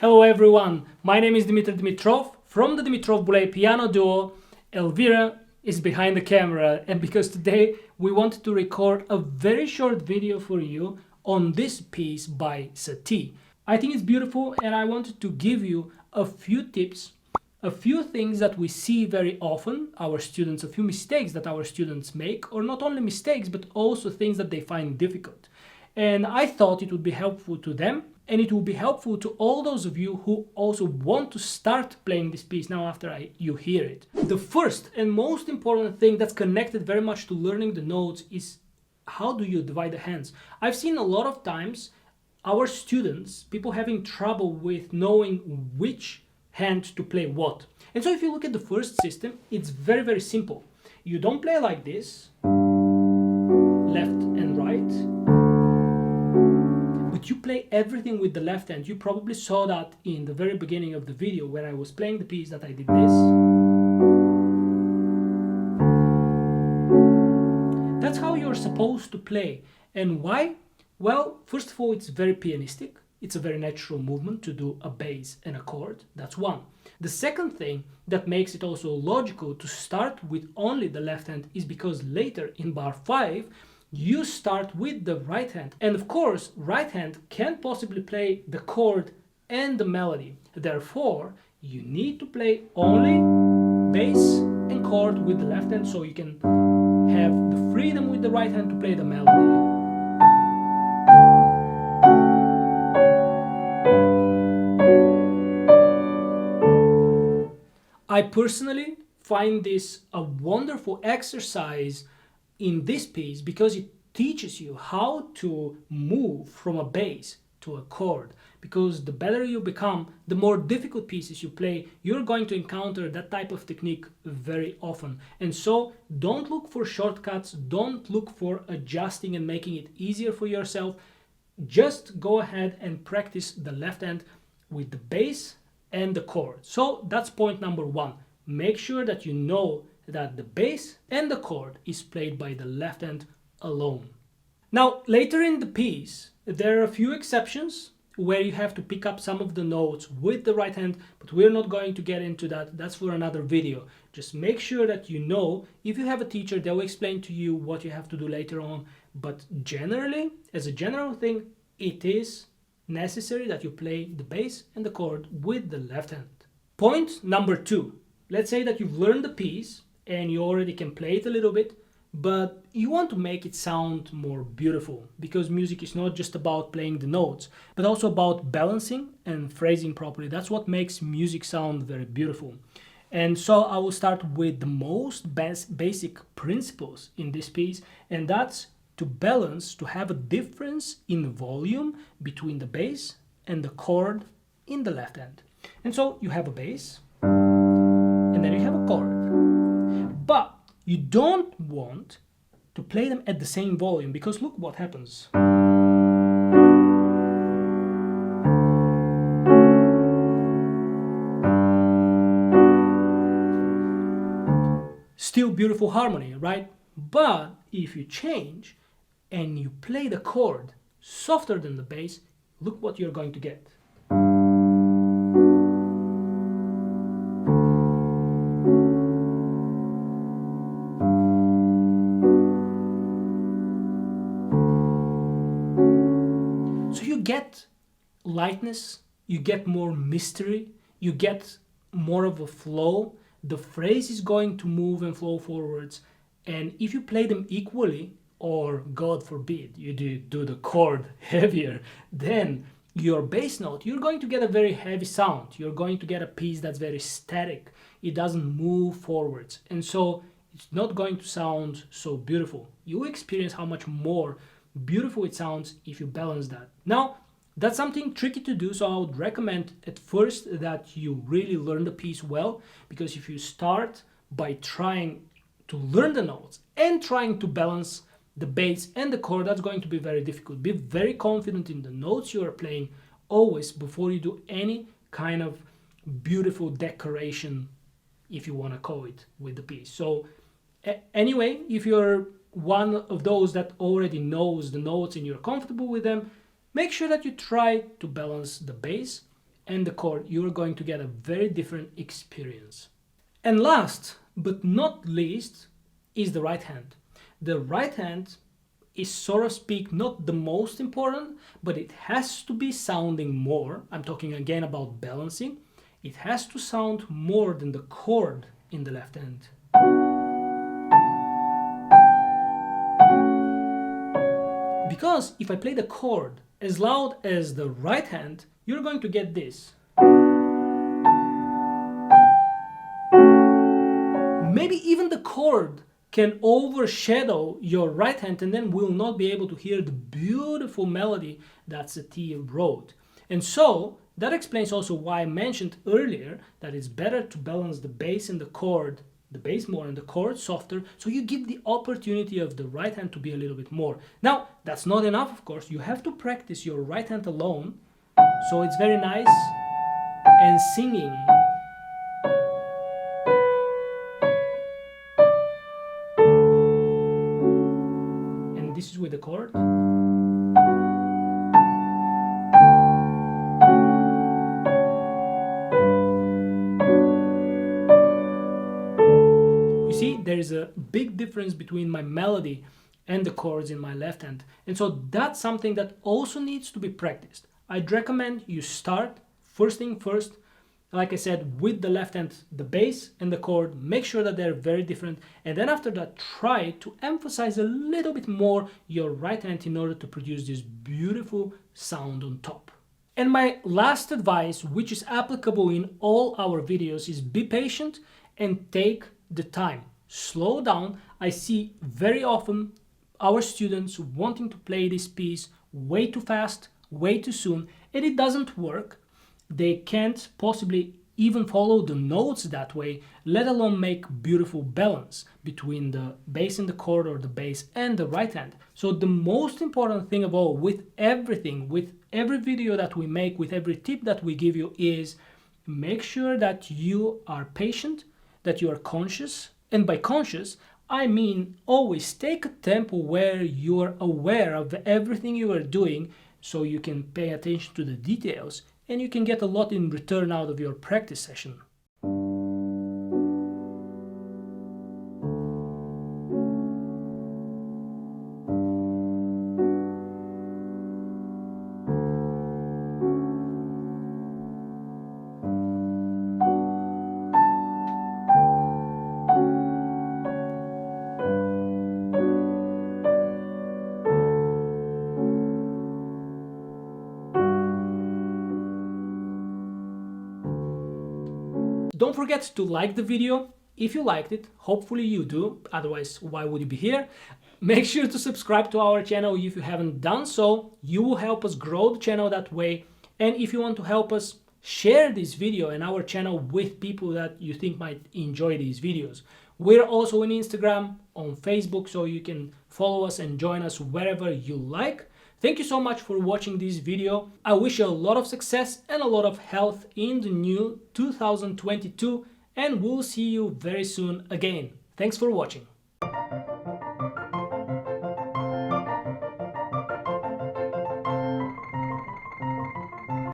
Hello everyone, my name is Dimitar from the Dimitrov-Boulay piano duo. Elvira is behind the camera, and because today we wanted to record a very short video for you on this piece by Satie. I think it's beautiful and I wanted to give you a few tips, a few things that we see very often, a few mistakes that our students make, or not only mistakes but also things that they find difficult. And I thought it would be helpful to them, and it will be helpful to all those of you who also want to start playing this piece now after you hear it. The first and most important thing that's connected very much to learning the notes is how do you divide the hands. I've seen a lot of times our students, people having trouble with knowing which hand to play what. And so if you look at the first system, it's very, very simple. You don't play like this, left and right, but you play everything with the left hand. You probably saw that in the very beginning of the video when I was playing the piece that I did this. That's how you're supposed to play. And why? Well, first of all, it's very pianistic. It's a very natural movement to do a bass and a chord. That's one. The second thing that makes it also logical to start with only the left hand is because later in bar 5, you start with the right hand. And of course, right hand can't possibly play the chord and the melody. Therefore, you need to play only bass and chord with the left hand so you can have the freedom with the right hand to play the melody. I personally find this a wonderful exercise in this piece because it teaches you how to move from a bass to a chord, because the better you become, the more difficult pieces you play, you're going to encounter that type of technique very often. And so don't look for shortcuts, don't look for adjusting and making it easier for yourself. Just go ahead and practice the left hand with the bass and the chord. So that's point number one. Make sure that you know that the bass and the chord is played by the left hand alone. Now, later in the piece, there are a few exceptions where you have to pick up some of the notes with the right hand, but we're not going to get into that. That's for another video. Just make sure that you know. If you have a teacher, they'll explain to you what you have to do later on. But generally, as a general thing, it is necessary that you play the bass and the chord with the left hand. Point number 2. Let's say that you've learned the piece and you already can play it a little bit, but you want to make it sound more beautiful, because music is not just about playing the notes, but also about balancing and phrasing properly. That's what makes music sound very beautiful. And so I will start with the most basic principles in this piece, and that's to balance, to have a difference in volume between the bass and the chord in the left hand. And so you have a bass, and then you have a chord. But you don't want to play them at the same volume, because look what happens. Still beautiful harmony, right? But if you change and you play the chord softer than the bass, look what you're going to get. So you get lightness, you get more mystery, you get more of a flow. The phrase is going to move and flow forwards. And if you play them equally, or God forbid, you do the chord heavier, then your bass note, you're going to get a very heavy sound. You're going to get a piece that's very static. It doesn't move forwards. And so it's not going to sound so beautiful. You experience how much more beautiful it sounds if you balance that. Now, that's something tricky to do, so I would recommend at first that you really learn the piece well, because if you start by trying to learn the notes and trying to balance the bass and the chord, that's going to be very difficult. Be very confident in the notes you are playing always before you do any kind of beautiful decoration, if you want to call it, with the piece. So anyway, if you're one of those that already knows the notes and you're comfortable with them, make sure that you try to balance the bass and the cord, you're going to get a very different experience. And last but not least is the right hand. The right hand is, so to speak, not the most important, but it has to be sounding more. I'm talking again about balancing. It has to sound more than the chord in the left hand. Because if I play the chord as loud as the right hand, you're going to get this. Maybe even the chord can overshadow your right hand, and then we'll not be able to hear the beautiful melody that Satie wrote. And so that explains also why I mentioned earlier that it's better to balance the bass and the chord, the bass more and the chord softer, so you give the opportunity of the right hand to be a little bit more. Now, that's not enough, of course. You have to practice your right hand alone, so it's very nice and singing. This is with the chord. You see, there is a big difference between my melody and the chords in my left hand. And so that's something that also needs to be practiced. I'd recommend you start, first thing first, like I said, with the left hand, the bass and the chord, make sure that they're very different. And then after that, try to emphasize a little bit more your right hand in order to produce this beautiful sound on top. And my last advice, which is applicable in all our videos, is be patient and take the time. Slow down. I see very often our students wanting to play this piece way too fast, way too soon, and it doesn't work. They can't possibly even follow the notes that way, let alone make beautiful balance between the bass and the chord, or the bass and the right hand. So the most important thing of all, with everything, with every video that we make, with every tip that we give you, is make sure that you are patient, that you are conscious. And by conscious, I mean always take a tempo where you are aware of everything you are doing, so you can pay attention to the details, and you can get a lot in return out of your practice session. Don't forget to like the video if you liked it. Hopefully you do, otherwise why would you be here? Make sure to subscribe to our channel if you haven't done so. You will help us grow the channel that way. And if you want to help us, share this video and our channel with people that you think might enjoy these videos. We're also on Instagram, on Facebook, so you can follow us and join us wherever you like. Thank you so much for watching this video. I wish you a lot of success and a lot of health in the new 2022, and we'll see you very soon again. Thanks for watching.